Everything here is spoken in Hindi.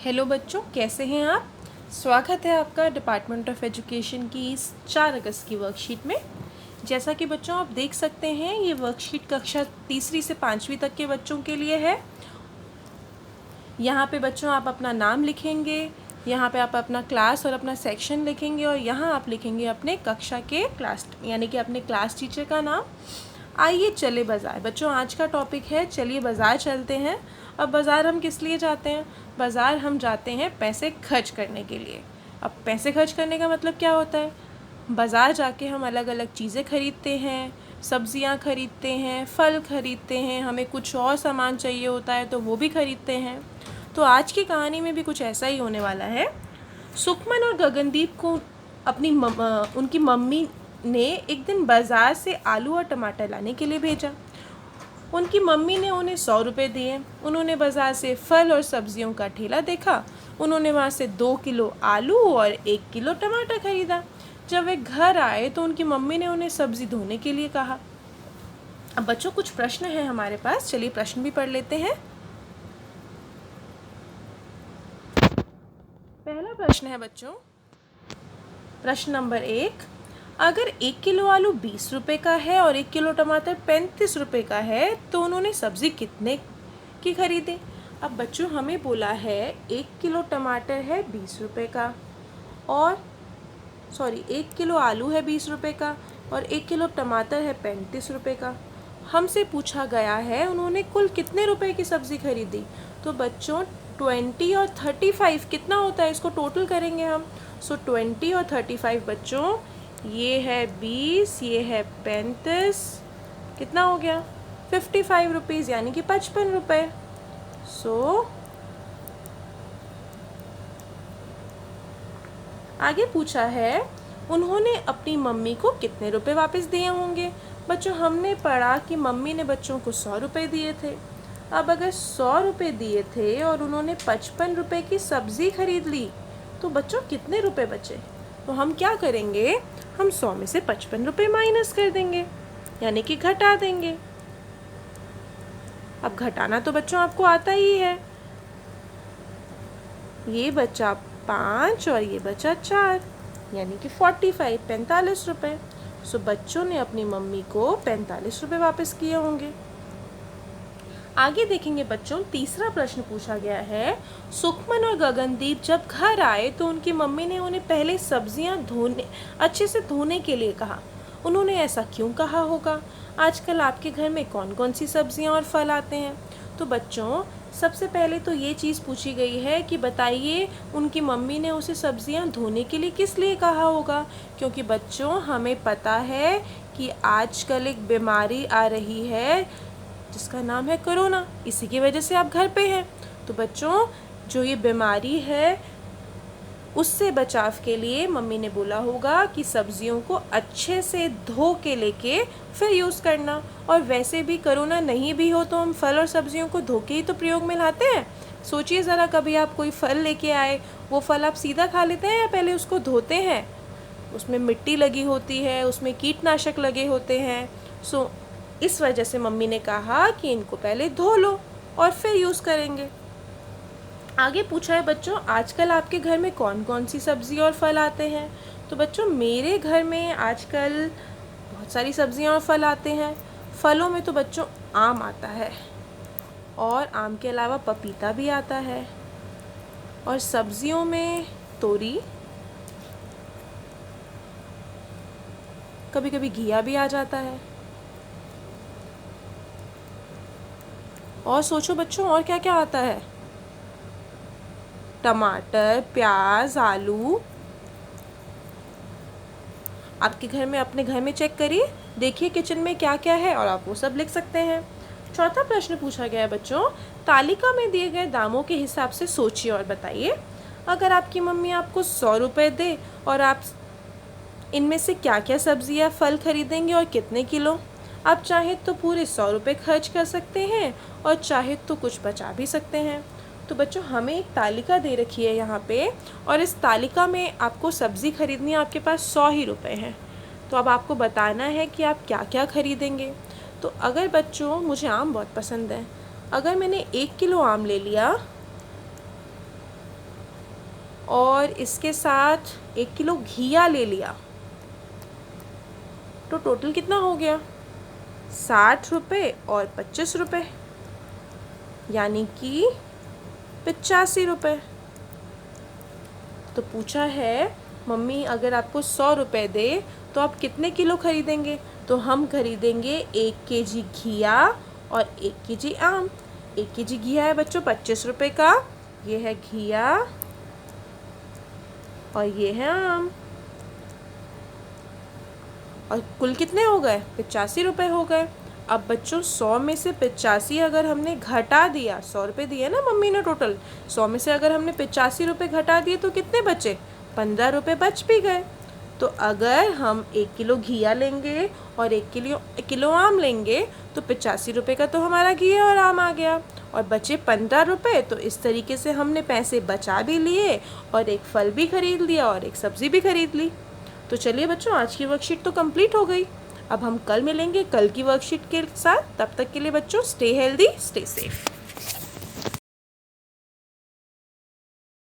हेलो बच्चों, कैसे हैं आप। स्वागत है आपका डिपार्टमेंट ऑफ एजुकेशन की इस 4 अगस्त की वर्कशीट में। जैसा कि बच्चों आप देख सकते हैं, ये वर्कशीट कक्षा तीसरी से 5वीं तक के बच्चों के लिए है। यहाँ पे बच्चों आप अपना नाम लिखेंगे, यहाँ पे आप अपना क्लास और अपना सेक्शन लिखेंगे और यहाँ आप लिखेंगे अपने कक्षा के क्लास यानी कि अपने क्लास टीचर का नाम। आइए चले बाज़ार। बच्चों आज का टॉपिक है चलिए बाज़ार चलते हैं। अब बाज़ार हम किस लिए जाते हैं? बाज़ार हम जाते हैं पैसे खर्च करने के लिए। अब पैसे खर्च करने का मतलब क्या होता है? बाज़ार जाके हम अलग अलग चीज़ें ख़रीदते हैं, सब्जियां ख़रीदते हैं, फल ख़रीदते हैं, हमें कुछ और सामान चाहिए होता है तो वो भी ख़रीदते हैं। तो आज की कहानी में भी कुछ ऐसा ही होने वाला है। सुखमन और गगनदीप को उनकी मम्मी ने एक दिन बाज़ार से आलू और टमाटर लाने के लिए भेजा। उनकी मम्मी ने उन्हें 100 रुपये दिए। उन्होंने बाज़ार से फल और सब्जियों का ठेला देखा। उन्होंने वहाँ से 2 किलो आलू और 1 किलो टमाटर खरीदा। जब वे घर आए तो उनकी मम्मी ने उन्हें सब्ज़ी धोने के लिए कहा। अब बच्चों कुछ प्रश्न हैं हमारे पास, चलिए प्रश्न भी पढ़ लेते हैं। पहला प्रश्न है बच्चों, प्रश्न नंबर 1, अगर 1 किलो आलू 20 रुपये का है और 1 किलो टमाटर 35 रुपये का है तो उन्होंने सब्ज़ी कितने की खरीदी? अब बच्चों हमें बोला है 1 किलो टमाटर है 20 रुपये का और 1 किलो आलू है 20 रुपये का और 1 किलो टमाटर है 35 रुपये का। हमसे पूछा गया है उन्होंने कुल कितने रुपए की सब्ज़ी खरीदी। तो बच्चों 20 और 35 कितना होता है, इसको टोटल करेंगे हम। 20 और 35 बच्चों, ये है 20, ये है 35, कितना हो गया 55 रुपीज़ यानी कि 55 रुपये। आगे पूछा है उन्होंने अपनी मम्मी को कितने रुपए वापस दिए होंगे। बच्चों हमने पढ़ा कि मम्मी ने बच्चों को 100 रुपये दिए थे। अब अगर 100 रुपये दिए थे और उन्होंने 55 रुपये की सब्ज़ी खरीद ली तो बच्चों कितने रुपए बचे? तो हम क्या करेंगे, हम 100 में से 55 रुपये माइनस कर देंगे यानी कि घटा देंगे। अब घटाना तो बच्चों आपको आता ही है। ये बचा 5 और ये बचा 4 यानी कि 45 रुपये। बच्चों ने अपनी मम्मी को 45 रुपये वापस किए होंगे। आगे देखेंगे बच्चों, तीसरा प्रश्न पूछा गया है, सुखमन और गगनदीप जब घर आए तो उनकी मम्मी ने उन्हें पहले सब्जियां अच्छे से धोने के लिए कहा। उन्होंने ऐसा क्यों कहा होगा? आजकल आपके घर में कौन कौन सी सब्जियां और फल आते हैं? तो बच्चों सबसे पहले तो ये चीज़ पूछी गई है कि बताइए उनकी मम्मी ने उसे सब्जियां धोने के लिए किस लिए कहा होगा। क्योंकि बच्चों हमें पता है कि आजकल एक बीमारी आ रही है जिसका नाम है कोरोना, इसी की वजह से आप घर पे हैं। तो बच्चों जो ये बीमारी है उससे बचाव के लिए मम्मी ने बोला होगा कि सब्जियों को अच्छे से धो के लेके फिर यूज़ करना। और वैसे भी कोरोना नहीं भी हो तो हम फल और सब्जियों को धो के ही तो प्रयोग में लाते हैं। सोचिए ज़रा, कभी आप कोई फल लेके आए, वो फल आप सीधा खा लेते हैं या पहले उसको धोते हैं? उसमें मिट्टी लगी होती है, उसमें कीटनाशक लगे होते हैं। इस वजह से मम्मी ने कहा कि इनको पहले धो लो और फिर यूज़ करेंगे। आगे पूछा है बच्चों, आजकल आपके घर में कौन कौन सी सब्ज़ी और फल आते हैं? तो बच्चों मेरे घर में आजकल बहुत सारी सब्ज़ियां और फल आते हैं। फलों में तो बच्चों आम आता है और आम के अलावा पपीता भी आता है और सब्ज़ियों में तोरी, कभी कभी घिया भी आ जाता है। और सोचो बच्चों और क्या क्या आता है? टमाटर, प्याज, आलू। आपके घर में अपने घर में चेक करिए, देखिए किचन में क्या क्या है और आप वो सब लिख सकते हैं। चौथा प्रश्न पूछा गया है बच्चों, तालिका में दिए गए दामों के हिसाब से सोचिए और बताइए। अगर आपकी मम्मी आपको 100 रुपये दे और आप इनमें से क्या क्या सब्जी या फल खरीदेंगे और कितने किलो? आप चाहे तो पूरे 100 रुपये खर्च कर सकते हैं और चाहे तो कुछ बचा भी सकते हैं। तो बच्चों हमें एक तालिका दे रखी है यहाँ पे और इस तालिका में आपको सब्ज़ी खरीदनी है, आपके पास 100 ही रुपये हैं। तो अब आपको बताना है कि आप क्या क्या खरीदेंगे। तो अगर बच्चों मुझे आम बहुत पसंद है, अगर मैंने 1 किलो आम ले लिया और इसके साथ 1 किलो घिया ले लिया, तो टोटल कितना हो गया? 60 रुपये और 25 रुपये, यानी कि 85 रुपये। तो पूछा है मम्मी अगर आपको 100 रुपये दे तो आप कितने किलो खरीदेंगे? तो हम खरीदेंगे 1 केजी घिया और 1 केजी आम। 1 केजी घिया है बच्चों 25 रुपये का, ये है घिया और ये है आम, और कुल कितने हो गए? 85 रुपये हो गए। अब बच्चों 100 में से 85 अगर हमने घटा दिया, 100 रुपये दिए ना मम्मी ने टोटल, 100 में से अगर हमने 85 रुपये घटा दिए तो कितने बचे? 15 रुपये बच भी गए। तो अगर हम 1 किलो घिया लेंगे और 1 किलो आम लेंगे तो 85 रुपये का तो हमारा घिया और आम आ गया, और बचे 15 रुपये। तो इस तरीके से हमने पैसे बचा भी लिए और एक फल भी खरीद लिया और एक सब्ज़ी भी खरीद ली। तो चलिए बच्चों, आज की वर्कशीट तो कंप्लीट हो गई। अब हम कल मिलेंगे कल की वर्कशीट के साथ। तब तक के लिए बच्चों, स्टे हेल्दी, स्टे सेफ।